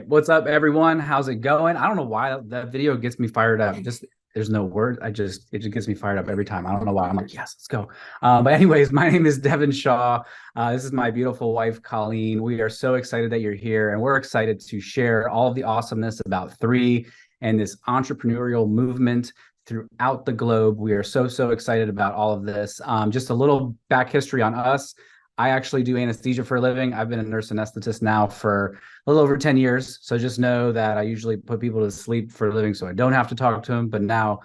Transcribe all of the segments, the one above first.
What's up, everyone? How's it going? I don't know why that video gets me fired up. Just there's no word. It just gets me fired up every time. I don't know why. I'm like, yes, let's go. But anyways, my name is Devin Shaw. This is my beautiful wife, Colleen. We are so excited that you're here, and we're excited to share all of the awesomeness about three and this entrepreneurial movement throughout the globe. We are so excited about all of this. Just a little back history on us. I actually do anesthesia for a living. I've been a nurse anesthetist now for a little over 10 years. So just know that I usually put people to sleep for a living so I don't have to talk to them. But now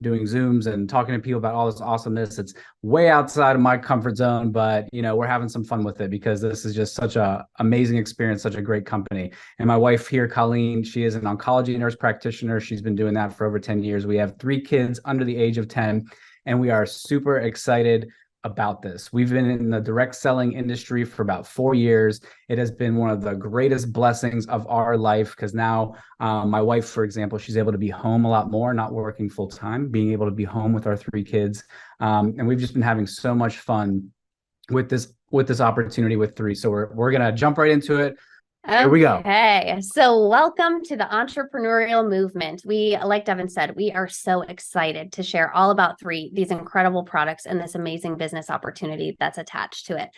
doing Zooms and talking to people about all this awesomeness, it's way outside of my comfort zone. But, we're having some fun with it because this is just such a amazing experience, such a great company. And my wife here, Colleen, she is an oncology nurse practitioner. She's been doing that for over 10 years. We have three kids under the age of 10, and we are super excited about this. We've been in the direct selling industry for about 4 years. It has been one of the greatest blessings of our life because now my wife, for example, she's able to be home a lot more, not working full time, being able to be home with our three kids. And we've just been having so much fun with this opportunity with three. So we're gonna jump right into it. Here we go. Okay, so welcome to the entrepreneurial movement. Like Devin said, we are so excited to share all about these incredible products and this amazing business opportunity that's attached to it.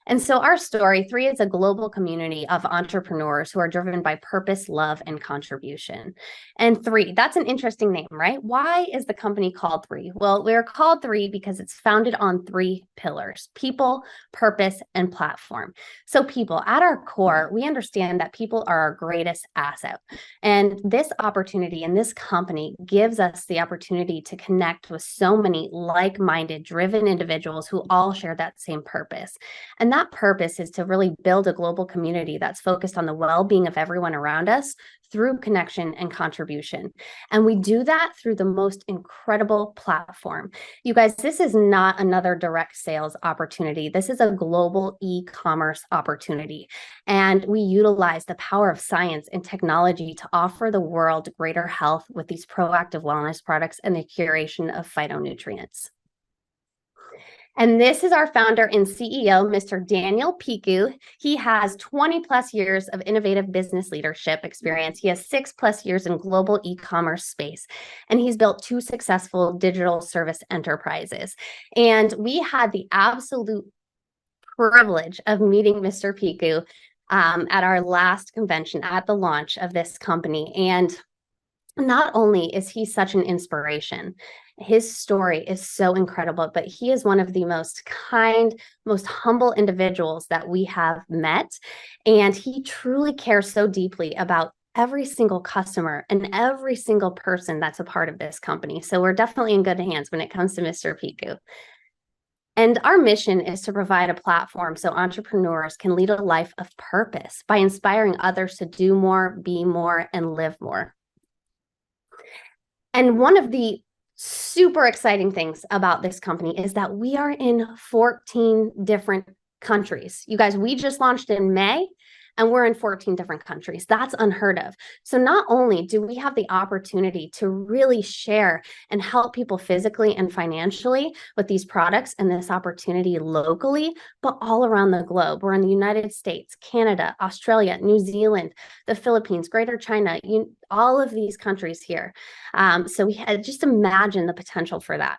And so our story, three, is a global community of entrepreneurs who are driven by purpose, love, and contribution. And three, that's an interesting name, right? Why is the company called three? Well, we're called three because it's founded on three pillars: people, purpose, and platform. So people, at our core, we understand that people are our greatest asset. And this opportunity and this company gives us the opportunity to connect with so many like-minded, driven individuals who all share that same purpose. And that purpose is to really build a global community that's focused on the well-being of everyone around us through connection and contribution. And we do that through the most incredible platform. You guys, this is not another direct sales opportunity. This is a global e-commerce opportunity. And we utilize the power of science and technology to offer the world greater health with these proactive wellness products and the curation of phytonutrients. And this is our founder and CEO, Mr. Daniel Piku. He has 20 plus years of innovative business leadership experience. He has 6+ years in global e-commerce space, and he's built 2 successful digital service enterprises. And we had the absolute privilege of meeting Mr. Piku at our last convention at the launch of this company. And not only is he such an inspiration, his story is so incredible, but he is one of the most kind, most humble individuals that we have met. And he truly cares so deeply about every single customer and every single person that's a part of this company. So we're definitely in good hands when it comes to Mr. Piku. And our mission is to provide a platform so entrepreneurs can lead a life of purpose by inspiring others to do more, be more, and live more. And one of the super exciting things about this company is that we are in 14 different countries. You guys, we just launched in May and we're in 14 different countries. That's unheard of. So not only do we have the opportunity to really share and help people physically and financially with these products and this opportunity locally, but all around the globe. We're in the United States, Canada, Australia, New Zealand, the Philippines, Greater China, all of these countries here. So we had just imagine the potential for that.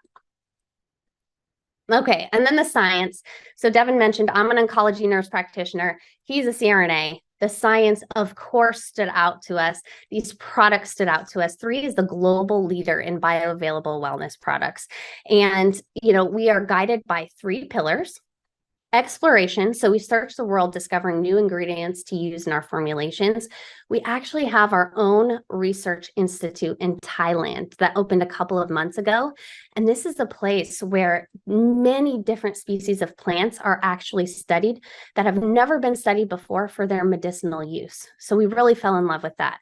Okay, and then the science. So Devin mentioned I'm an oncology nurse practitioner. He's a CRNA. The science, of course, stood out to us. These products stood out to us. Three is the global leader in bioavailable wellness products. And, we are guided by 3 pillars. Exploration. So we search the world discovering new ingredients to use in our formulations. We actually have our own research institute in Thailand that opened a couple of months ago. And this is a place where many different species of plants are actually studied that have never been studied before for their medicinal use. So we really fell in love with that.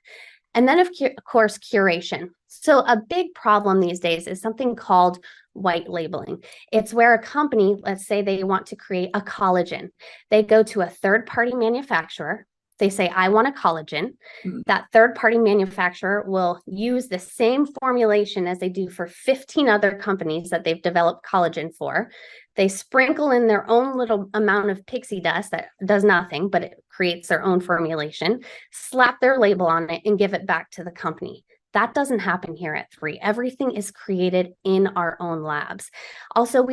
And then, of course, curation. So a big problem these days is something called white labeling. It's where a company, let's say they want to create a collagen. They go to a third-party manufacturer. They say, I want a collagen. Mm. That third-party manufacturer will use the same formulation as they do for 15 other companies that they've developed collagen for. They sprinkle in their own little amount of pixie dust that does nothing, but it creates their own formulation, slap their label on it, and give it back to the company. That doesn't happen here at 3. Everything is created in our own labs. Also,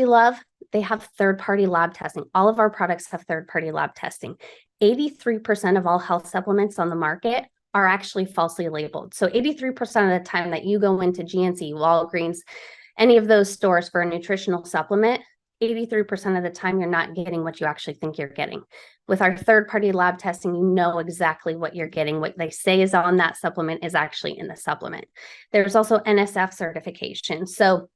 they have third-party lab testing. All of our products have third-party lab testing. 83% of all health supplements on the market are actually falsely labeled. So 83% of the time that you go into GNC, Walgreens, any of those stores for a nutritional supplement, 83% of the time you're not getting what you actually think you're getting. With our third-party lab testing, you know exactly what you're getting. What they say is on that supplement is actually in the supplement. There's also NSF certification. So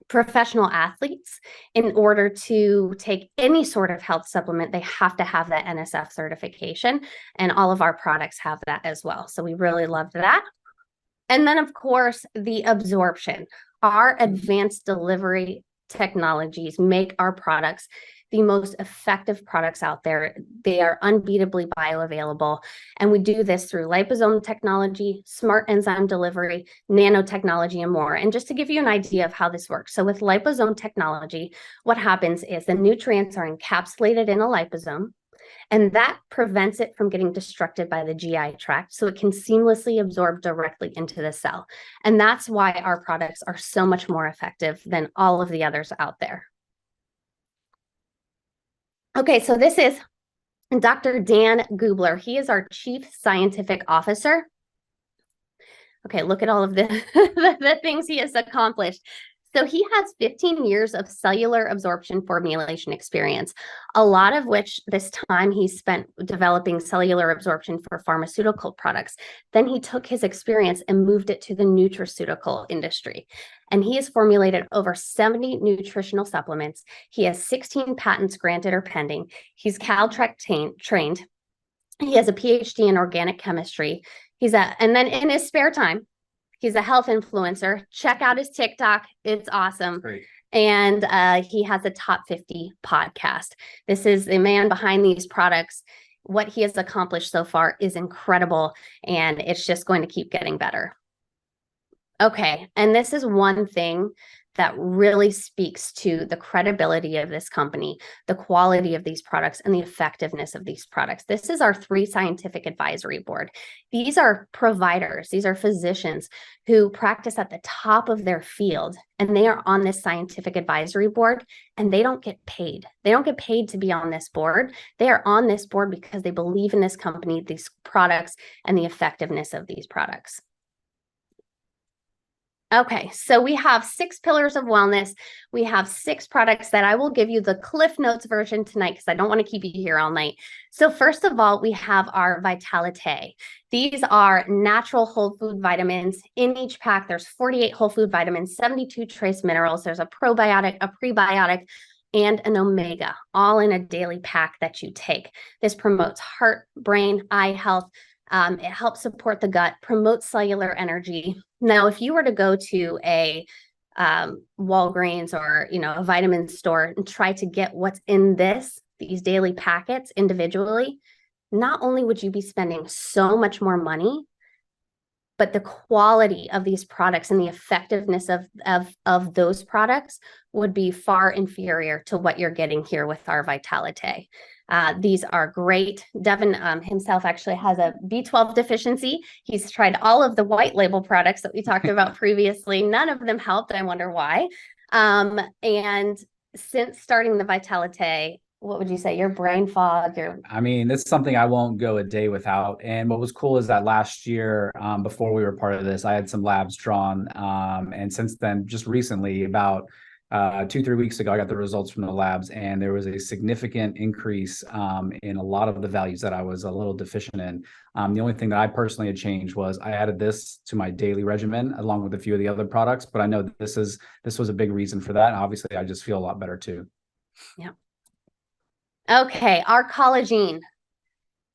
professional athletes, in order to take any sort of health supplement, they have to have that NSF certification, and all of our products have that as well. So we really love that. And then, of course, the absorption. Our advanced delivery technologies make our products the most effective products out there. They are unbeatably bioavailable. And we do this through liposome technology, smart enzyme delivery, nanotechnology, and more. And just to give you an idea of how this works. So with liposome technology, what happens is the nutrients are encapsulated in a liposome, and that prevents it from getting destructed by the GI tract, so it can seamlessly absorb directly into the cell. And that's why our products are so much more effective than all of the others out there. Okay, so this is Dr. Dan Gubler. He is our Chief Scientific Officer. Okay, look at all of the, the things he has accomplished. So he has 15 years of cellular absorption formulation experience, a lot of which this time he spent developing cellular absorption for pharmaceutical products. Then he took his experience and moved it to the nutraceutical industry. And he has formulated over 70 nutritional supplements. He has 16 patents granted or pending. He's Caltech trained. He has a PhD in organic chemistry. And then in his spare time, he's a health influencer. Check out his TikTok. It's awesome. Great. And he has a top 50 podcast. This is the man behind these products. What he has accomplished so far is incredible, and it's just going to keep getting better. Okay, and this is one thing that really speaks to the credibility of this company, the quality of these products, and the effectiveness of these products. This is our 3 scientific advisory board. These are providers, these are physicians who practice at the top of their field, and they are on this scientific advisory board, and they don't get paid. They don't get paid to be on this board. They are on this board because they believe in this company, these products, and the effectiveness of these products. Okay, so we have 6 pillars of wellness. We have 6 products that I will give you the Cliff Notes version tonight because I don't want to keep you here all night. So first of all, we have our Vitalite. These are natural whole food vitamins. In each pack, there's 48 whole food vitamins, 72 trace minerals. There's a probiotic, a prebiotic, and an omega, all in a daily pack that you take. This promotes heart, brain, eye health. It helps support the gut, promotes cellular energy. Now, if you were to go to a Walgreens or a vitamin store and try to get what's in these daily packets individually, not only would you be spending so much more money, but the quality of these products and the effectiveness of those products would be far inferior to what you're getting here with our Vitalite. These are great. Devin himself actually has a B12 deficiency. He's tried all of the white label products that we talked about previously. None of them helped. I wonder why. And since starting the Vitalite, what would you say? Your brain fog? I mean, it's something I won't go a day without. And what was cool is that last year, before we were part of this, I had some labs drawn. And since then, just recently, about 2-3 weeks ago, I got the results from the labs, and there was a significant increase in a lot of the values that I was a little deficient in. The only thing that I personally had changed was I added this to my daily regimen along with a few of the other products, but I know that this was a big reason for that. Obviously, I just feel a lot better too. Yeah. Okay, our collagen.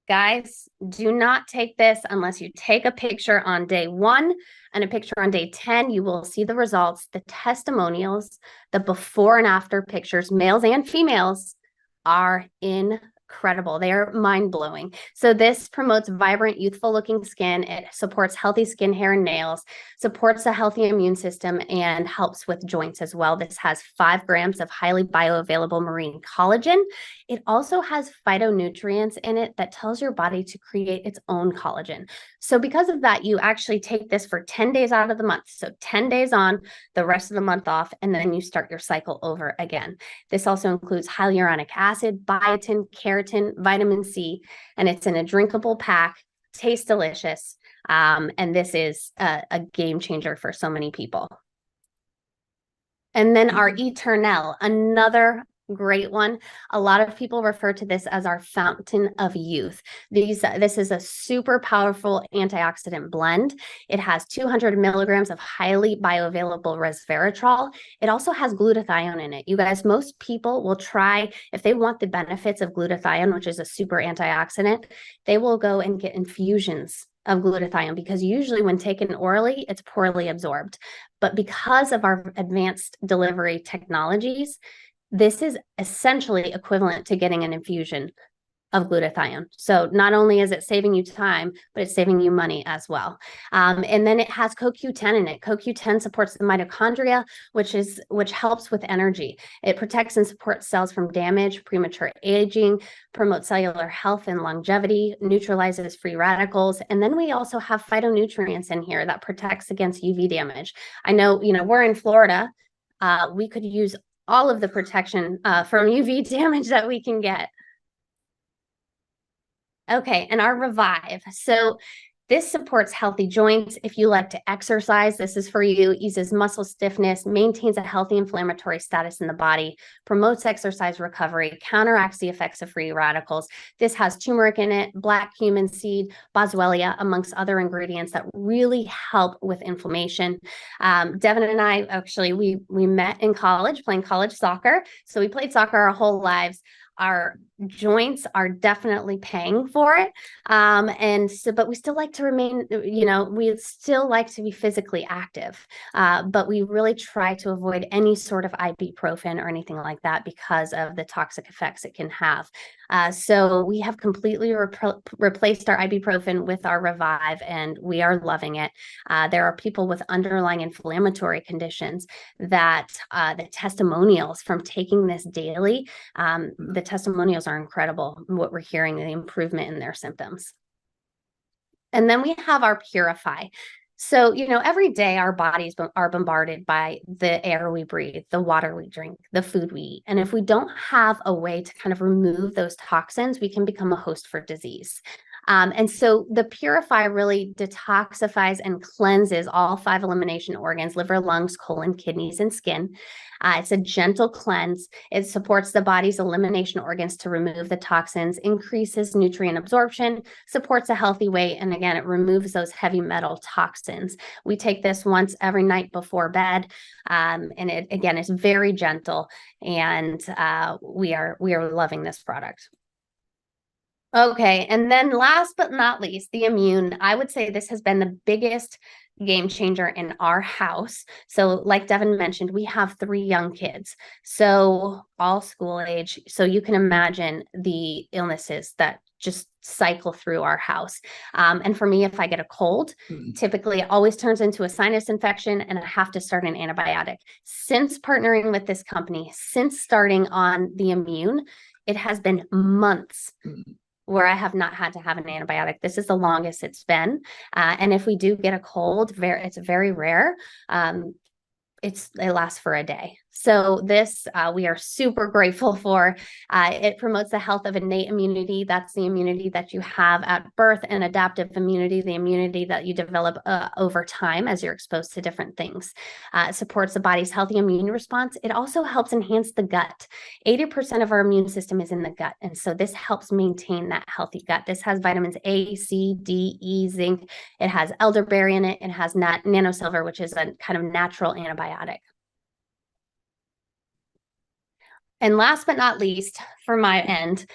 Guys, do not take this unless you take a picture on day 1 and a picture on day 10. You will see the results, the testimonials, the before and after pictures, males and females, are incredible. incredible. They are mind-blowing. So this promotes vibrant, youthful-looking skin. It supports healthy skin, hair, and nails, supports a healthy immune system, and helps with joints as well. This has 5 grams of highly bioavailable marine collagen. It also has phytonutrients in it that tells your body to create its own collagen. So because of that, you actually take this for 10 days out of the month. So 10 days on, the rest of the month off, and then you start your cycle over again. This also includes hyaluronic acid, biotin, keratin, vitamin C, and it's in a drinkable pack, tastes delicious, and this is a game changer for so many people. And then our Eternel, another great one. A lot of people refer to this as our fountain of youth. This is a super powerful antioxidant blend. It has 200 milligrams of highly bioavailable resveratrol. It also has glutathione in it. You guys, most people will try, if they want the benefits of glutathione, which is a super antioxidant, they will go and get infusions of glutathione, because usually when taken orally, it's poorly absorbed. But because of our advanced delivery technologies, this is essentially equivalent to getting an infusion of glutathione. So not only is it saving you time, but it's saving you money as well. And then it has CoQ10 in it. CoQ10 supports the mitochondria, which helps with energy. It protects and supports cells from damage, premature aging, promotes cellular health and longevity, neutralizes free radicals. And then we also have phytonutrients in here that protects against UV damage. I know, we're in Florida. We could use all of the protection from UV damage that we can get. Okay, and our Revive. So this supports healthy joints. If you like to exercise, this is for you. Eases muscle stiffness, maintains a healthy inflammatory status in the body, promotes exercise recovery, counteracts the effects of free radicals. This has turmeric in it, black cumin seed, boswellia, amongst other ingredients that really help with inflammation. Devin and I, actually, we met in college playing college soccer. So we played soccer our whole lives. Our joints are definitely paying for it. But we still like to remain, we still like to be physically active. But we really try to avoid any sort of ibuprofen or anything like that because of the toxic effects it can have. So we have completely replaced our ibuprofen with our Revive, and we are loving it. There are people with underlying inflammatory conditions that the testimonials from taking this daily, the testimonials are incredible. What we're hearing, the improvement in their symptoms. And then we have our Purify. So, every day our bodies are bombarded by the air we breathe, the water we drink, the food we eat. And if we don't have a way to kind of remove those toxins, we can become a host for disease. And so the Purify really detoxifies and cleanses all 5 elimination organs: liver, lungs, colon, kidneys, and skin. It's a gentle cleanse. It supports the body's elimination organs to remove the toxins, increases nutrient absorption, supports a healthy weight, and again, it removes those heavy metal toxins. We take this once every night before bed, and it, again, is very gentle, and we are loving this product. Okay, and then last but not least, the Immune. I would say this has been the biggest game changer in our house. So like Devin mentioned, we have 3 young kids, so all school age. So you can imagine the illnesses that just cycle through our house. And for me, if I get a cold, typically it always turns into a sinus infection and I have to start an antibiotic. Since partnering with this company, since starting on the Immune, it has been months where I have not had to have an antibiotic. This is the longest it's been. And if we do get a cold, it's very rare. It lasts for a day. So this we are super grateful for. It promotes the health of innate immunity. That's the immunity that you have at birth, and adaptive immunity, the immunity that you develop over time as you're exposed to different things. It supports the body's healthy immune response. It also helps enhance the gut. 80% of our immune system is in the gut, and so this helps maintain that healthy gut. This has vitamins A, C, D, E, zinc. It has elderberry in it. It has nanosilver, which is a kind of natural antibiotic. And last but not least, for my end,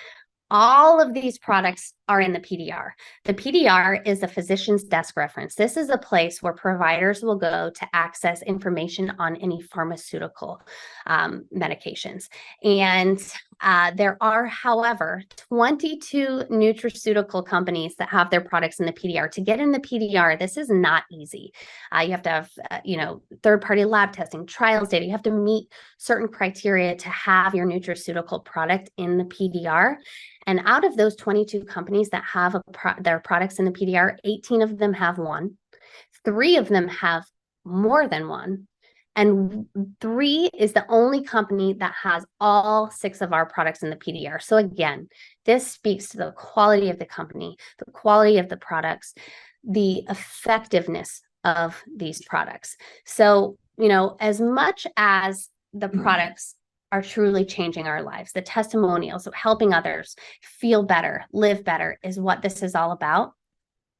All of these products are in the PDR. The PDR is a physician's desk reference. This is a place where providers will go to access information on any pharmaceutical medications. And there are, however, 22 nutraceutical companies that have their products in the PDR. To get in the PDR, this is not easy. You have to have, third-party lab testing, trials data. You have to meet certain criteria to have your nutraceutical product in the PDR. And out of those 22 companies that have their products in the PDR, 18 of them have one. 3 of them have more than one. And 3 is the only company that has all 6 of our products in the PDR. So again, this speaks to the quality of the company, the quality of the products, the effectiveness of these products. So, as much as the products are truly changing our lives, the testimonials of helping others feel better, live better is what this is all about.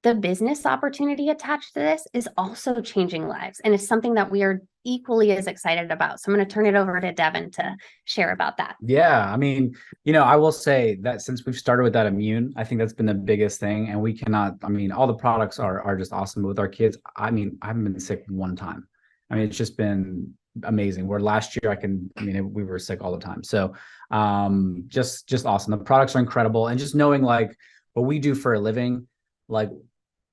The business opportunity attached to this is also changing lives, and it's something that we are equally as excited about. So I'm going to turn it over to Devin to share about that. Yeah, I mean, I will say that since we've started with that immune, I think that's been the biggest thing. And we cannot, all the products are just awesome with our kids. I haven't been sick one time. It's just been amazing. Where last year we were sick all the time. So just awesome. The products are incredible. And just knowing like what we do for a living, like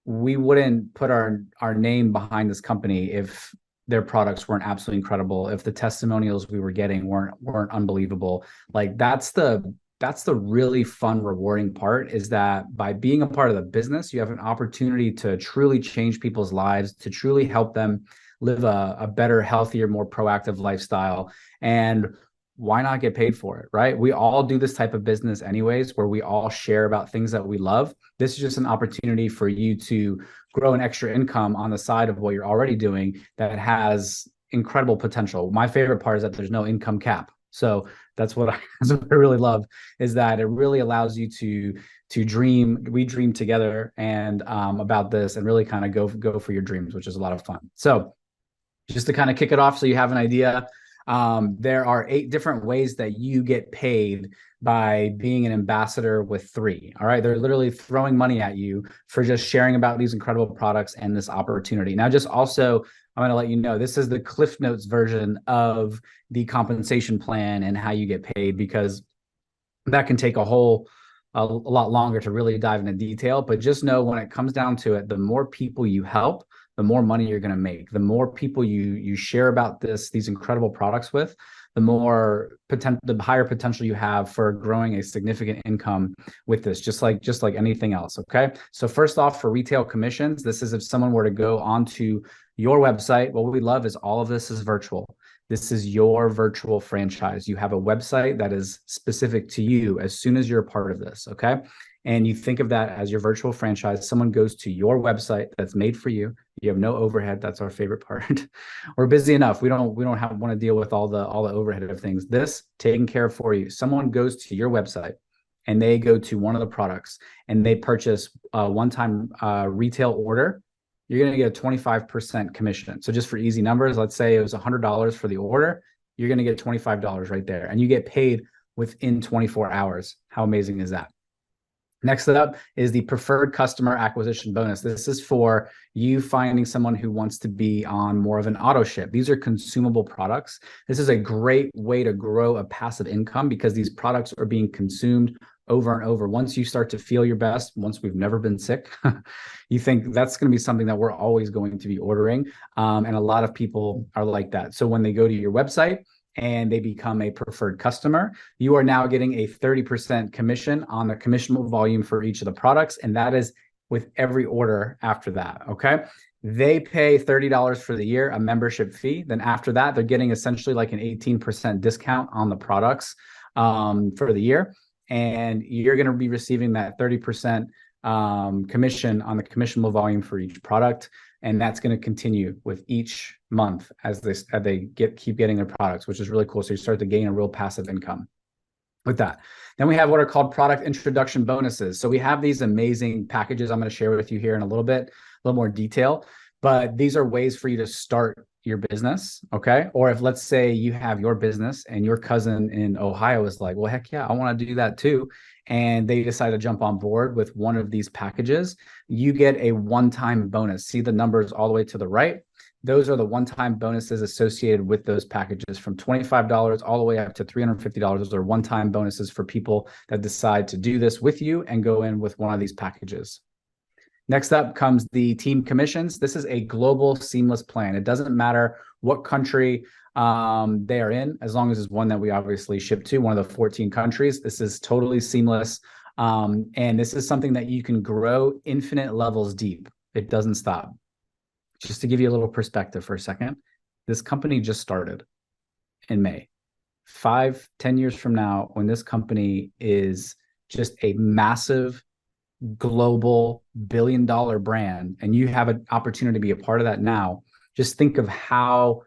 we wouldn't put our name behind this company if their products weren't absolutely incredible, if the testimonials we were getting weren't unbelievable. Like that's the really fun, rewarding part, is that by being a part of the business, you have an opportunity to truly change people's lives, to truly help them live a better, healthier, more proactive lifestyle. And why not get paid for it, right? We all do this type of business anyways, where we all share about things that we love. This is just an opportunity for you to grow an extra income on the side of what you're already doing that has incredible potential. My favorite part is that there's no income cap. So that's what I really love, is that it really allows you to dream. We dream together and about this, and really kind of go for your dreams, which is a lot of fun. So just to kind of kick it off so you have an idea, there are 8 different ways that you get paid by being an ambassador with 3. All right. They're literally throwing money at you for just sharing about these incredible products and this opportunity. Now, just also, I'm going to let you know, this is the Cliff Notes version of the compensation plan and how you get paid, because that can take a lot longer to really dive into detail. But just know, when it comes down to it, the more people you help, the more money you're going to make. The more people you share about these incredible products with, the higher potential you have for growing a significant income with this, just like anything else. Okay. So first off, for retail commissions, this is if someone were to go onto your website. What we love is all of this is virtual. This is your virtual franchise. You have a website that is specific to you as soon as you're a part of this. Okay. And you think of that as your virtual franchise. Someone goes to your website that's made for you. You have no overhead. That's our favorite part. We're busy enough. We don't want to deal with all the overhead of things. This taken care of for you. Someone goes to your website and they go to one of the products and they purchase a one-time retail order. You're going to get a 25% commission. So just for easy numbers, let's say it was $100 for the order. You're going to get $25 right there, and you get paid within 24 hours. How amazing is that? Next up is the preferred customer acquisition bonus. This is for you finding someone who wants to be on more of an auto ship. These are consumable products. This is a great way to grow a passive income, because these products are being consumed over and over. Once you start to feel your best, once we've never been sick, you think that's going to be something that we're always going to be ordering. And a lot of people are like that. So when they go to your website and they become a preferred customer, you are now getting a 30% commission on the commissionable volume for each of the products. And that is with every order after that. Okay. They pay $30 for the year, a membership fee. Then after that, they're getting essentially like an 18% discount on the products for the year. And you're going to be receiving that 30% commission on the commissionable volume for each product. And that's going to continue with each month as they keep getting their products, which is really cool. So you start to gain a real passive income with that. Then we have what are called product introduction bonuses. So we have these amazing packages I'm going to share with you here in a little more detail. But these are ways for you to start your business, okay? Or if let's say you have your business and your cousin in Ohio is like, well, heck yeah, I want to do that too. And they decide to jump on board with one of these packages, you get a one-time bonus. See the numbers all the way to the right? Those are the one-time bonuses associated with those packages from $25 all the way up to $350. Those are one-time bonuses for people that decide to do this with you and go in with one of these packages. Next up comes the team commissions. This is a global seamless plan. It doesn't matter what country they are in, as long as it's one that we obviously ship to, one of the 14 countries. This is totally seamless. And this is something that you can grow infinite levels deep. It doesn't stop. Just to give you a little perspective for a second, this company just started in May. 5-10 years from now, when this company is just a massive global billion-dollar brand and you have an opportunity to be a part of that now, just think of how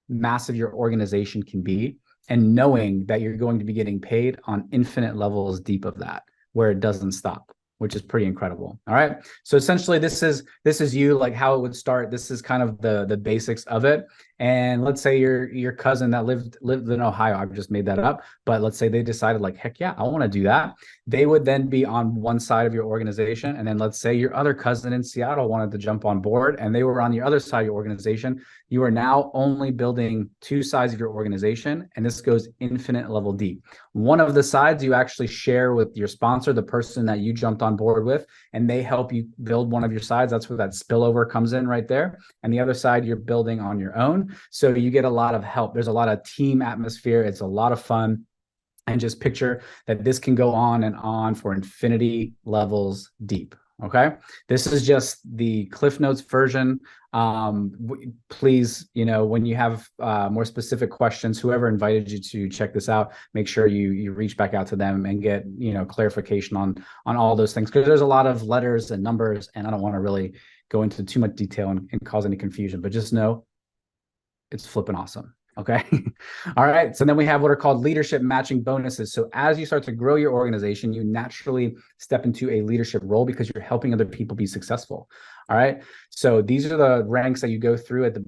massive your organization can be, and knowing that you're going to be getting paid on infinite levels deep of that, where it doesn't stop, which is pretty incredible. All right. So essentially this is you, like how it would start. This is kind of the basics of it. And let's say your cousin that lived in Ohio, I've just made that up, but let's say they decided like, heck yeah, I want to do that. They would then be on one side of your organization. And then let's say your other cousin in Seattle wanted to jump on board and they were on the other side of your organization. You are now only building two sides of your organization, and this goes infinite level deep. One of the sides you actually share with your sponsor, the person that you jumped on board with, and they help you build one of your sides. That's where that spillover comes in right there. And the other side you're building on your own. So you get a lot of help. There's a lot of team atmosphere. It's a lot of fun. And just picture that this can go on and on for infinity levels deep. Okay. This is just the Cliff Notes version. Please, when you have more specific questions, whoever invited you to check this out, make sure you reach back out to them and get, clarification on all those things. Because there's a lot of letters and numbers, and I don't want to really go into too much detail and cause any confusion, but just know it's flipping awesome. Okay. All right. So then we have what are called leadership matching bonuses. So as you start to grow your organization, you naturally step into a leadership role because you're helping other people be successful. All right. So these are the ranks that you go through at the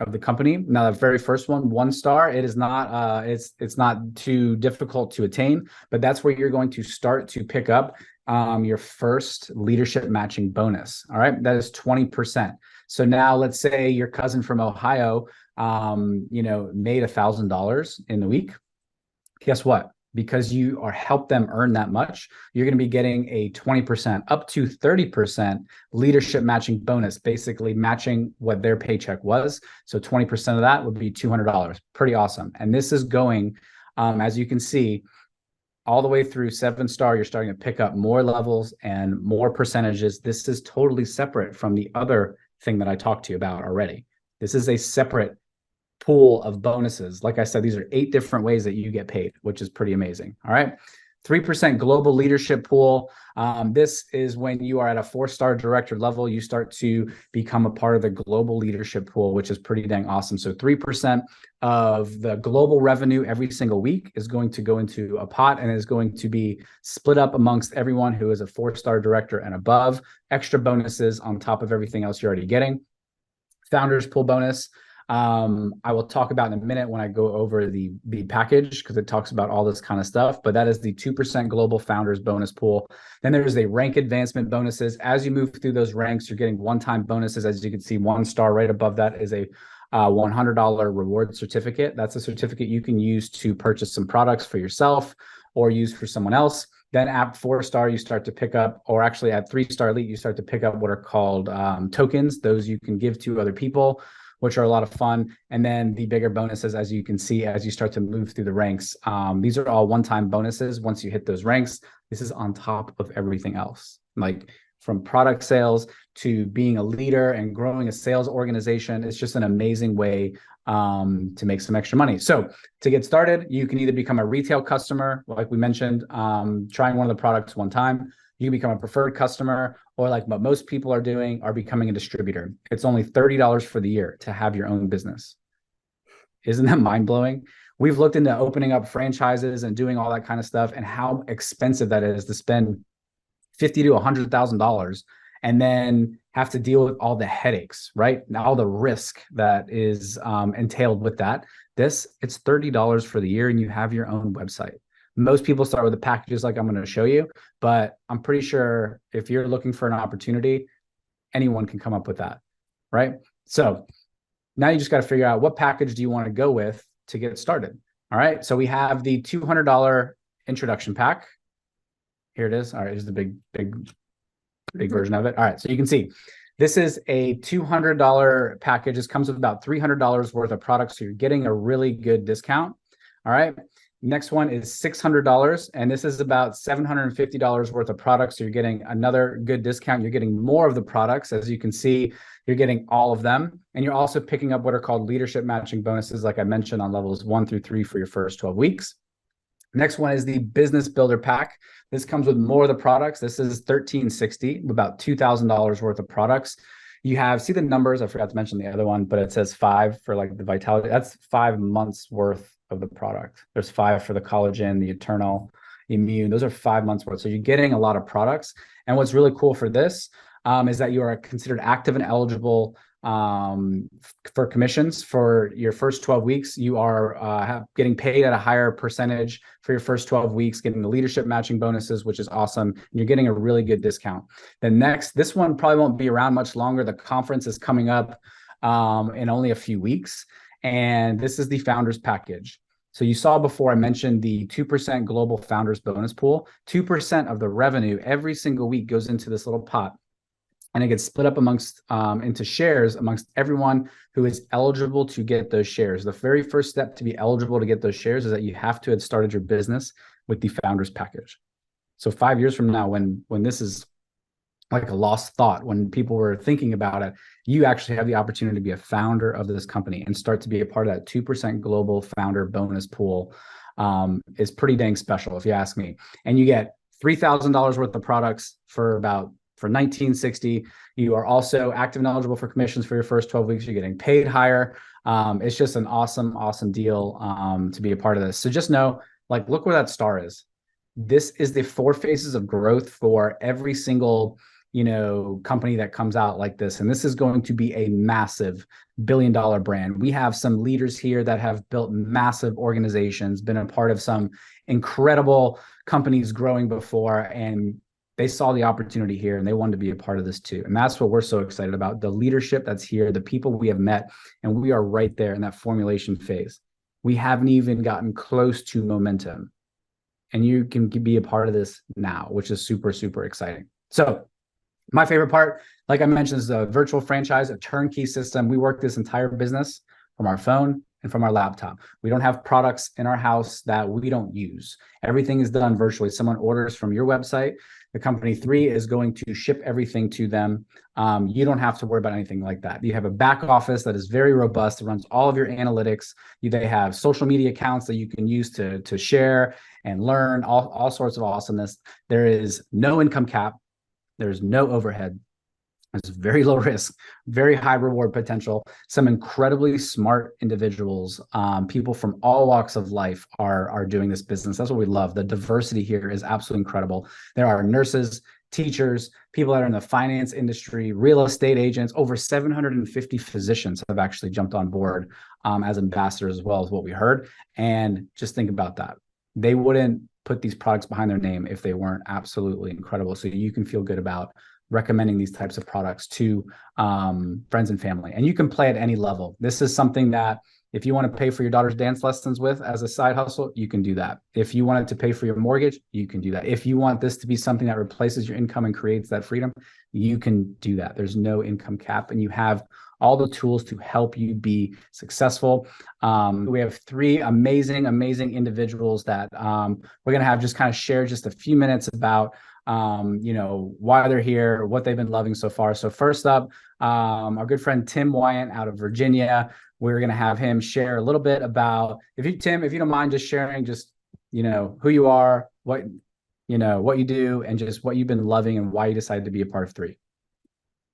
of the company. Now, the very first one star, it is not it's not too difficult to attain, but that's where you're going to start to pick up your first leadership matching bonus. All right. That is 20%. So now let's say your cousin from Ohio, made $1,000 in the week. Guess what? Because you are help them earn that much, you're going to be getting a 20% up to 30% leadership matching bonus, basically matching what their paycheck was. So 20% of that would be $200. Pretty awesome. And this is going, as you can see, all the way through 7-star, you're starting to pick up more levels and more percentages. This is totally separate from the other thing that I talked to you about already. This is a separate pool of bonuses. Like I said, these are 8 different ways that you get paid, which is pretty amazing. All right. 3% global leadership pool. This is when you are at a 4-star director level, you start to become a part of the global leadership pool, which is pretty dang awesome. So 3% of the global revenue every single week is going to go into a pot and is going to be split up amongst everyone who is a 4-star director and above. Extra bonuses on top of everything else you're already getting. Founders pool bonus. I will talk about in a minute when I go over the package, because it talks about all this kind of stuff, but that is the 2% global founders bonus pool. Then there's a rank advancement bonuses. As you move through those ranks, you're getting one-time bonuses. As you can see, 1-star right above that is a $100 reward certificate. That's a certificate you can use to purchase some products for yourself or use for someone else. Then at 4-star, you start to pick up, or actually at 3-star elite, you start to pick up what are called tokens. Those you can give to other people, which are a lot of fun. And then the bigger bonuses, as you can see, as you start to move through the ranks, these are all one-time bonuses. Once you hit those ranks, this is on top of everything else, like from product sales to being a leader and growing a sales organization. It's just an amazing way to make some extra money. So to get started, you can either become a retail customer, like we mentioned, trying one of the products one time. You can become a preferred customer, or like what most people are doing, are becoming a distributor. It's only $30 for the year to have your own business. Isn't that mind-blowing? We've looked into opening up franchises and doing all that kind of stuff, and how expensive that is to spend $50,000 to $100,000 and then have to deal with all the headaches, right? And all the risk that is entailed with that. It's $30 for the year and you have your own website. Most people start with the packages like I'm going to show you, but I'm pretty sure if you're looking for an opportunity, anyone can come up with that, right? So now you just got to figure out what package do you want to go with to get started. All right. So we have the $200 introduction pack. Here it is. All right. Here's the big version of it. All right. So you can see this is a $200 package. This comes with about $300 worth of products. So you're getting a really good discount. All right. Next one is $600. And this is about $750 worth of products. So you're getting another good discount. You're getting more of the products. As you can see, you're getting all of them. And you're also picking up what are called leadership matching bonuses, like I mentioned, on levels 1 through 3 for your first 12 weeks. Next one is the business builder pack. This comes with more of the products. This is $1,360, about $2,000 worth of products. You have, see the numbers, I forgot to mention the other one, but it says 5 for like the vitality. That's 5 months worth of the product. There's 5 for the collagen, the eternal immune. Those are 5 months worth. So you're getting a lot of products. And what's really cool for this is that you are considered active and eligible for commissions for your first 12 weeks. You are getting paid at a higher percentage for your first 12 weeks, getting the leadership matching bonuses, which is awesome. And you're getting a really good discount. Then next, this one probably won't be around much longer. The conference is coming up in only a few weeks. And this is the founders package. So you saw before I mentioned the 2% global founders bonus pool. 2% of the revenue every single week goes into this little pot. And it gets split up amongst into shares amongst everyone who is eligible to get those shares. The very first step to be eligible to get those shares is that you have to have started your business with the founders package. So 5 years from now, when this is like a lost thought, when people were thinking about it, you actually have the opportunity to be a founder of this company and start to be a part of that 2% global founder bonus pool. Is pretty dang special, if you ask me. And you get $3,000 worth of products for $1,960. You are also active and eligible for commissions for your first 12 weeks. You're getting paid higher. It's just an awesome deal to be a part of this. So just know, like, look where that star is. This is the 4 phases of growth for every single, company that comes out like this. And this is going to be a massive billion-dollar brand. We have some leaders here that have built massive organizations, been a part of some incredible companies growing before, and they saw the opportunity here and they wanted to be a part of this too. And that's what we're so excited about. The leadership that's here, the people we have met, and we are right there in that formulation phase. We haven't even gotten close to momentum. And you can be a part of this now, which is super exciting. So my favorite part, like I mentioned, is the virtual franchise, a turnkey system. We work this entire business from our phone and from our laptop. We don't have products in our house that we don't use. Everything is done virtually. Someone orders from your website. The company 3 is going to ship everything to them. You don't have to worry about anything like that. You have a back office that is very robust. It runs all of your analytics. They have social media accounts that you can use to share and learn all sorts of awesomeness. There is no income cap. There's no overhead. It's very low risk, very high reward potential. Some incredibly smart individuals, people from all walks of life are doing this business. That's what we love. The diversity here is absolutely incredible. There are nurses, teachers, people that are in the finance industry, real estate agents. Over 750 physicians have actually jumped on board as ambassadors, as well as what we heard. And just think about that. They wouldn't put these products behind their name if they weren't absolutely incredible. So you can feel good about recommending these types of products to friends and family. And you can play at any level. This is something that if you want to pay for your daughter's dance lessons with as a side hustle, you can do that. If you wanted to pay for your mortgage, you can do that. If you want this to be something that replaces your income and creates that freedom, you can do that. There's no income cap, and you have all the tools to help you be successful. We have 3 amazing individuals that we're going to have just kind of share just a few minutes about why they're here, what they've been loving so far. So first up, our good friend Tim Weyant out of Virginia. We're going to have him share a little bit about, if you don't mind just sharing who you are, what you do, and just what you've been loving and why you decided to be a part of 3.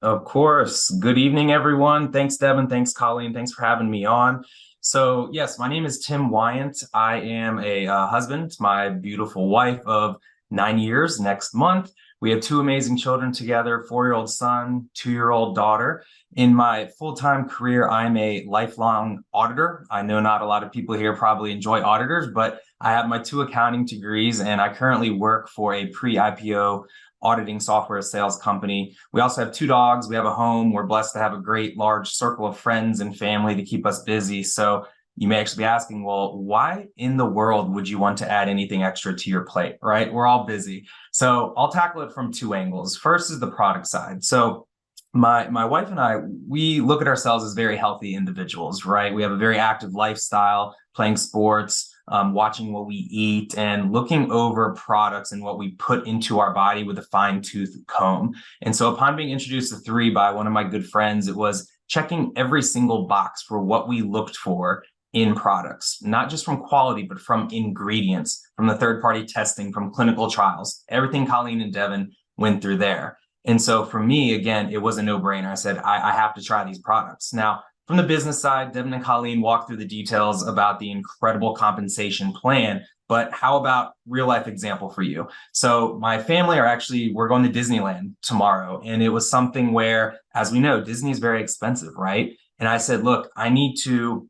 Of course. Good evening, everyone. Thanks, Devin. Thanks, Colleen. Thanks for having me on. So yes, my name is Tim Weyant. I am a husband to my beautiful wife of 9 years next month. We have two amazing children together, 4-year-old son, 2-year-old daughter. In my full-time career, I'm a lifelong auditor. I know not a lot of people here probably enjoy auditors, but I have my 2 accounting degrees, and I currently work for a pre-IPO auditing software sales company. We also have 2 dogs. We have a home. We're blessed to have a great large circle of friends and family to keep us busy. So you may actually be asking, well, why in the world would you want to add anything extra to your plate, right? We're all busy. So I'll tackle it from 2 angles. First is the product side. So my wife and I, we look at ourselves as very healthy individuals, right? We have a very active lifestyle, playing sports, watching what we eat, and looking over products and what we put into our body with a fine-tooth comb. And so upon being introduced to 3 by one of my good friends, it was checking every single box for what we looked for in products, not just from quality, but from ingredients, from the third-party testing, from clinical trials. Everything Colleen and Devin went through there. And so for me, again, it was a no-brainer. I said, I have to try these products. Now, from the business side, Devin and Colleen walked through the details about the incredible compensation plan, but how about real life example for you? So my family we're going to Disneyland tomorrow. And it was something where, as we know, Disney is very expensive, right? And I said, look, I need to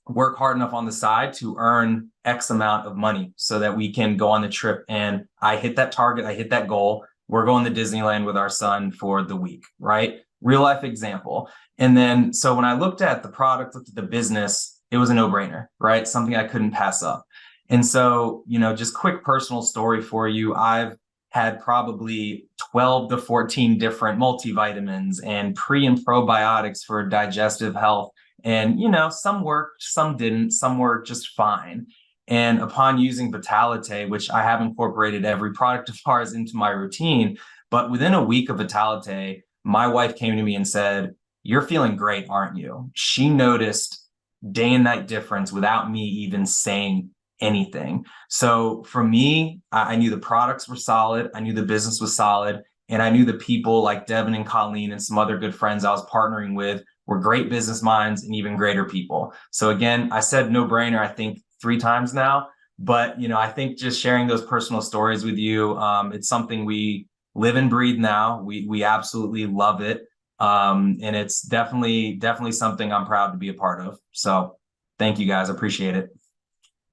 work hard enough on the side to earn X amount of money so that we can go on the trip. And I hit that target, I hit that goal. We're going to Disneyland with our son for the week, right? Real life example. And then, so when I looked at the product, looked at the business, it was a no-brainer, right? Something I couldn't pass up. And so, just quick personal story for you. I've had probably 12 to 14 different multivitamins and pre and probiotics for digestive health. And, some worked, some didn't, some worked just fine. And upon using Vitalite, which I have incorporated every product of ours into my routine, but within a week of Vitalite, my wife came to me and said, "You're feeling great, aren't you?" She noticed day and night difference without me even saying anything. So for me, I knew the products were solid. I knew the business was solid. And I knew the people like Devin and Colleen and some other good friends I was partnering with were great business minds and even greater people. So again, I said no brainer, I think 3 times now, but I think just sharing those personal stories with you, it's something we live and breathe now. We absolutely love it. And it's definitely something I'm proud to be a part of. So thank you guys. Appreciate it.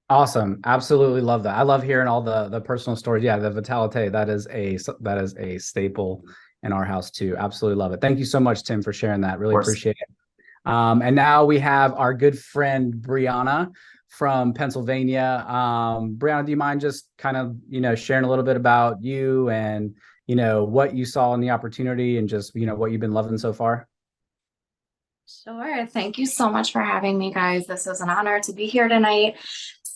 Awesome. Absolutely love that. I love hearing all the personal stories. Yeah, the Vitalite, that is a staple in our house too. Absolutely love it. Thank you so much, Tim, for sharing that. Really appreciate it. And now we have our good friend Briana from Pennsylvania. Briana, do you mind just kind of, sharing a little bit about you and, what you saw in the opportunity and just, what you've been loving so far? Sure. Thank you so much for having me, guys. This is an honor to be here tonight.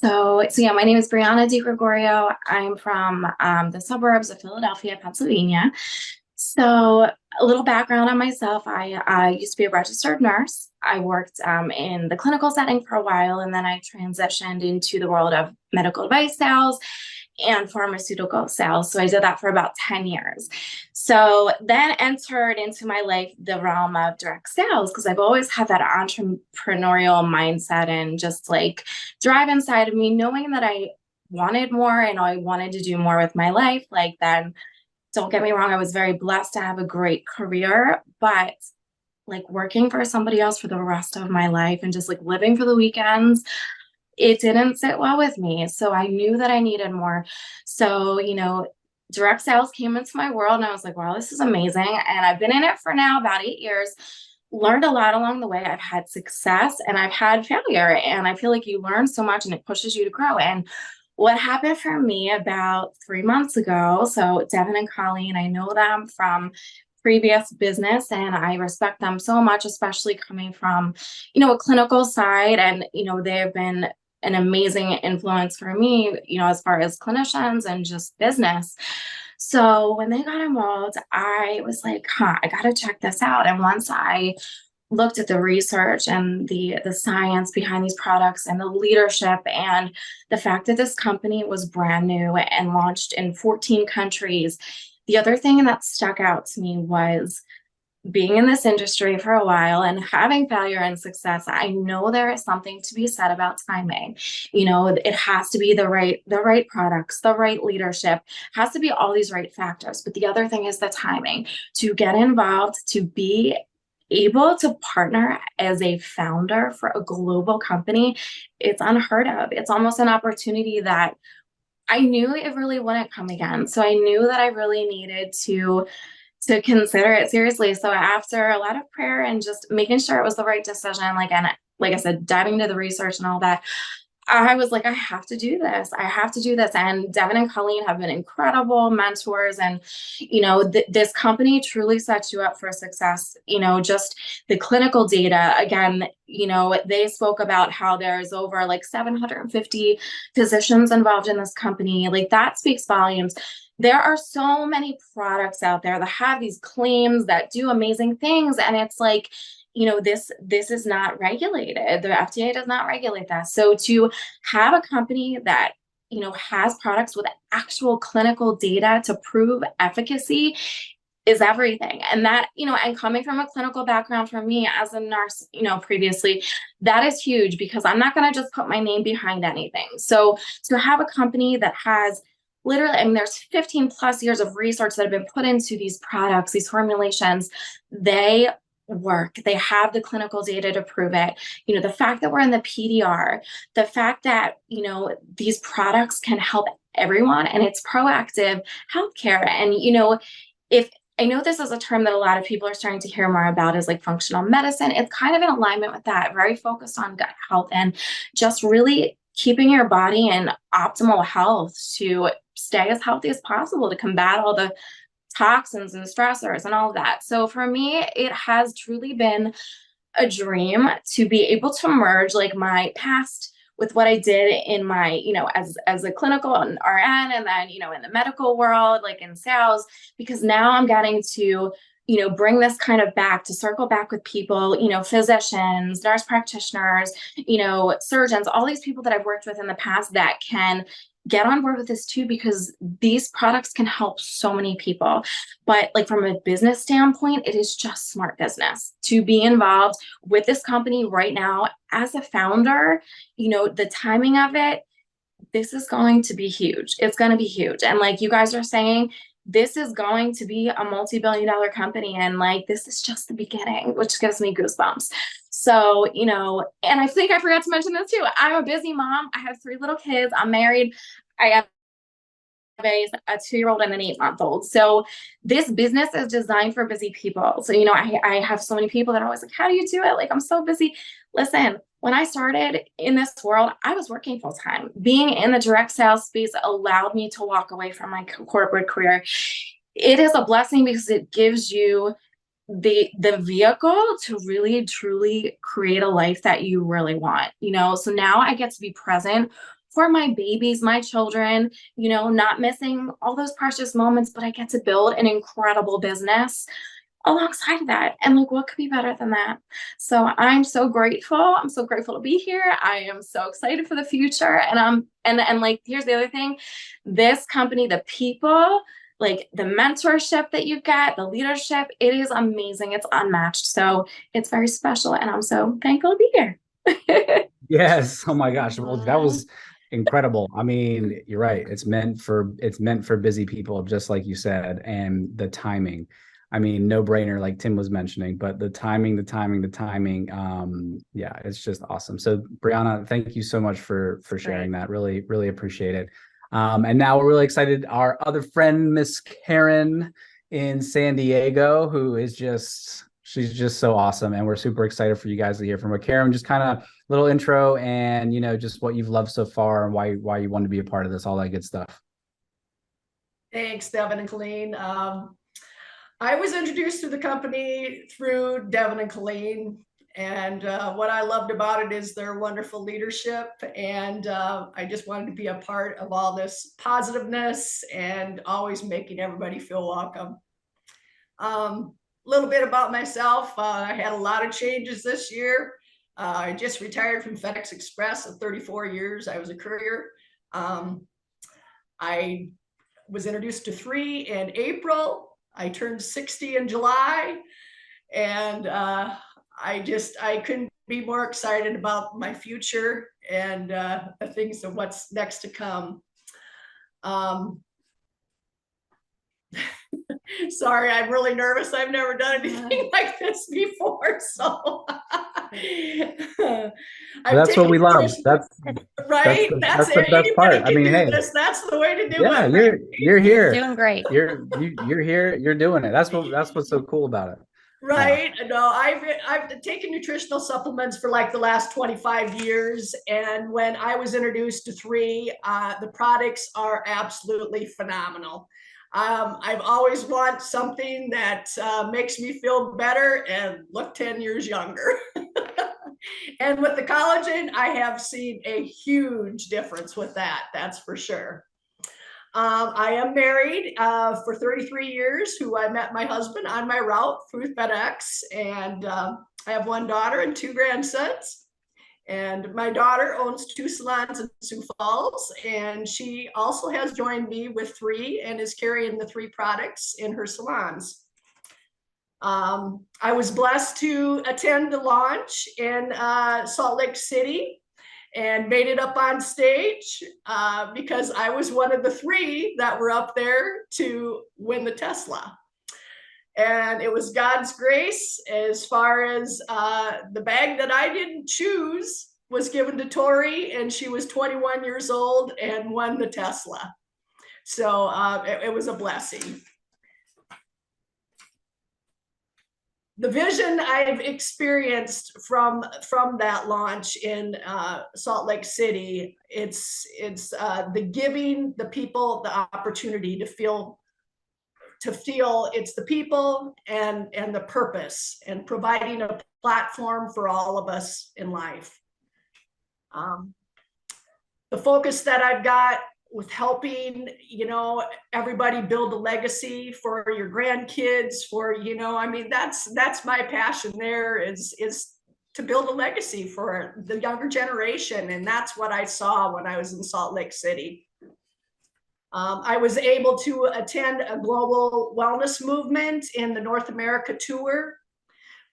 So yeah, my name is Briana Digregorio. I'm from the suburbs of Philadelphia, Pennsylvania. So a little background on myself. I used to be a registered nurse. I worked in the clinical setting for a while, and then I transitioned into the world of medical device sales and pharmaceutical sales. So I did that for about 10 years. So then entered into my life the realm of direct sales, because I've always had that entrepreneurial mindset and just like drive inside of me, knowing that I wanted more and I wanted to do more with my life. Like, then don't get me wrong, I was very blessed to have a great career, but like working for somebody else for the rest of my life and just like living for the weekends, it didn't sit well with me. So I knew that I needed more. So, direct sales came into my world and I was like, wow, this is amazing. And I've been in it for now about 8 years, learned a lot along the way. I've had success and I've had failure. And I feel like you learn so much and it pushes you to grow. And what happened for me about 3 months ago, so Devin and Colleen, I know them from previous business and I respect them so much, especially coming from, a clinical side. And, they've been an amazing influence for me, as far as clinicians and just business. So when they got involved, I was like, I got to check this out. And once I looked at the research and the science behind these products and the leadership and the fact that this company was brand new and launched in 14 countries, the other thing that stuck out to me was being in this industry for a while and having failure and success, I know there is something to be said about timing. It has to be the right products, the right leadership, has to be all these right factors. But the other thing is the timing to get involved, to be able to partner as a founder for a global company. It's unheard of. It's almost an opportunity that I knew it really wouldn't come again. So I knew that I really needed to consider it seriously. So after a lot of prayer and just making sure it was the right decision, like I said, diving into the research and all that, I was like, I have to do this. I have to do this. And Devin and Colleen have been incredible mentors. And, this company truly sets you up for success. Just the clinical data, again, they spoke about how there's over like 750 physicians involved in this company. Like that speaks volumes. There are so many products out there that have these claims that do amazing things. And it's like, this is not regulated. The FDA does not regulate that. So to have a company that, has products with actual clinical data to prove efficacy is everything. And that, and coming from a clinical background for me as a nurse, previously, that is huge because I'm not going to just put my name behind anything. So to have a company that has literally, there's 15 plus years of research that have been put into these products, these formulations, they work. They have the clinical data to prove it. The fact that we're in the PDR, the fact that, these products can help everyone and it's proactive healthcare. And, if I know this is a term that a lot of people are starting to hear more about is like functional medicine. It's kind of in alignment with that, very focused on gut health and just really keeping your body in optimal health to stay as healthy as possible to combat all the toxins and stressors and all of that. So for me, it has truly been a dream to be able to merge like my past with what I did in my, as a clinical RN and then, in the medical world, like in sales, because now I'm getting to, bring this kind of back to circle back with people, physicians, nurse practitioners, surgeons, all these people that I've worked with in the past that can get on board with this too, because these products can help so many people. But like from a business standpoint, it is just smart business to be involved with this company right now as a founder. The timing of it, this is going to be huge. It's going to be huge. And like you guys are saying, this is going to be a multi-billion-dollar company. And like, this is just the beginning, which gives me goosebumps. So, and I think I forgot to mention this too. I'm a busy mom. I have 3 little kids. I'm married. I have a 2-year-old and an 8-month-old. So this business is designed for busy people. So, I have so many people that are always like, how do you do it? Like, I'm so busy. Listen, when I started in this world, I was working full time. Being in the direct sales space allowed me to walk away from my corporate career. It is a blessing because it gives you the vehicle to really truly create a life that you really want. So now I get to be present for my babies, my children, not missing all those precious moments, but I get to build an incredible business alongside of that. And like, what could be better than that? So I'm so grateful. I'm so grateful to be here. I am so excited for the future. And like, here's the other thing, this company, the people, like the mentorship that you get, the leadership, it is amazing. It's unmatched. So it's very special. And I'm so thankful to be here. Yes. Oh my gosh. Well, that was incredible. I mean, you're right. It's meant for busy people, just like you said, and the timing. I mean, no brainer, like Tim was mentioning, but the timing. Yeah, it's just awesome. So Briana, thank you so much for sharing that. Really, really appreciate it. And now we're really excited. Our other friend, Miss Karen in San Diego, who is she's just so awesome. And we're super excited for you guys to hear from her. Karen, just kind of little intro and, just what you've loved so far and why you want to be a part of this, all that good stuff. Thanks, Devin and Colleen. I was introduced to the company through Devin and Colleen. And what I loved about it is their wonderful leadership. And I just wanted to be a part of all this positiveness and always making everybody feel welcome. Little bit about myself. I had a lot of changes this year. I just retired from FedEx Express at 34 years. I was a courier. I was introduced to 3 in April. I turned 60 in July. And I couldn't be more excited about my future and the things of what's next to come. Sorry, I'm really nervous. I've never done anything like this before, so That's what we love. That's right. that's the best part. I mean, hey, That's the way to do yeah, it. Right? you're here. Doing great. You're here. You're doing it. That's what's so cool about it. Right. Yeah. No, I've taken nutritional supplements for like the last 25 years. And when I was introduced to 3, the products are absolutely phenomenal. I've always wanted something that makes me feel better and look 10 years younger. And with the collagen, I have seen a huge difference with that. That's for sure. I am married for 33 years, who I met my husband on my route through FedEx. And I have 1 daughter and 2 grandsons. And my daughter owns 2 salons in Sioux Falls. And she also has joined me with 3 and is carrying the 3 products in her salons. I was blessed to attend the launch in Salt Lake City and made it up on stage because I was one of the 3 that were up there to win the Tesla. And it was God's grace. As far as the bag that I didn't choose was given to Tori, and she was 21 years old and won the Tesla. So it was a blessing. The vision I've experienced from that launch in Salt Lake City, it's the giving the people the opportunity to feel it's the people and the purpose, and providing a platform for all of us in life. The focus that I've got with helping, everybody build a legacy for your grandkids, I mean, that's my passion there is to build a legacy for the younger generation. And that's what I saw when I was in Salt Lake City. I was able to attend a global wellness movement in the North America tour,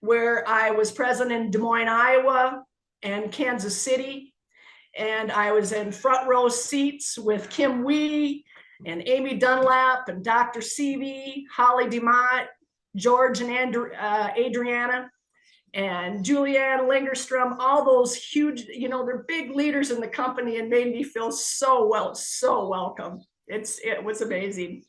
where I was present in Des Moines, Iowa and Kansas City. And I was in front row seats with Kim Wee and Amy Dunlap and Dr. Seavey, Holly DeMott, George and Adriana, and Julianne Lingerstrom, all those huge, they're big leaders in the company, and made me feel so welcome. It was amazing.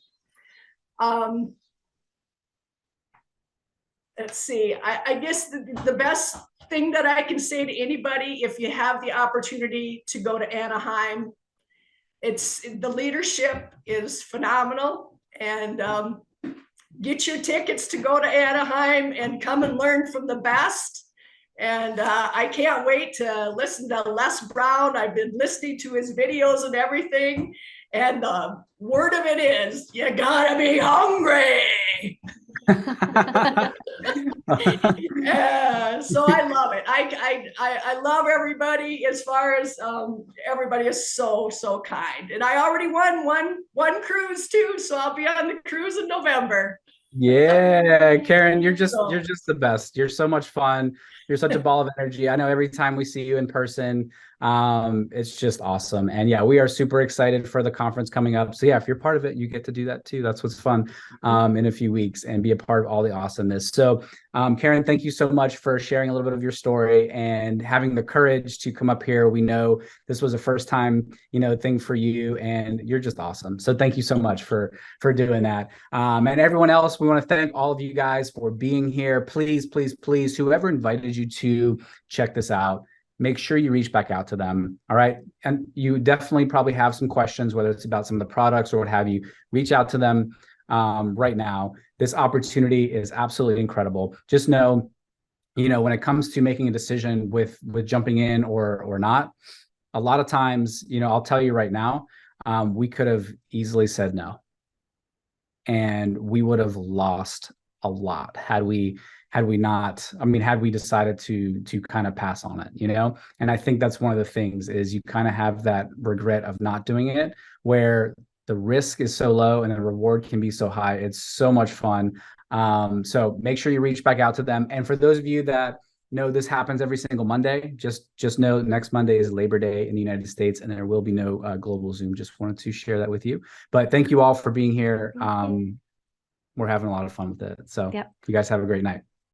Let's see, I guess the best thing that I can say to anybody, if you have the opportunity to go to Anaheim, the leadership is phenomenal, and get your tickets to go to Anaheim and come and learn from the best. And I can't wait to listen to Les Brown. I've been listening to his videos and everything. And the word of it is, you gotta be hungry. So I love it. I love everybody. As far as everybody is so kind. And I already won one cruise too, so I'll be on the cruise in November. Yeah, Karen, you're just the best. You're so much fun. You're such a ball of energy. I know every time we see you in person, it's just awesome. And yeah, we are super excited for the conference coming up. So yeah, if you're part of it, you get to do that too. That's what's fun in a few weeks, and be a part of all the awesomeness. So Karen, thank you so much for sharing a little bit of your story and having the courage to come up here. We know this was a first time, thing for you, and you're just awesome. So thank you so much for doing that. And everyone else, we want to thank all of you guys for being here. Please, whoever invited you to check this out, make sure you reach back out to them. All right. And you definitely probably have some questions, whether it's about some of the products or what have you. Reach out to them right now. This opportunity is absolutely incredible. Just know, when it comes to making a decision with jumping in or not, a lot of times, I'll tell you right now, we could have easily said no. And we would have lost a lot had we decided to kind of pass on it, And I think that's one of the things is you kind of have that regret of not doing it, where the risk is so low and the reward can be so high. It's so much fun. So make sure you reach back out to them. And for those of you that know this happens every single Monday, just know next Monday is Labor Day in the United States, and there will be no global Zoom. Just wanted to share that with you. But thank you all for being here. We're having a lot of fun with it. So Yep. you guys have a great night.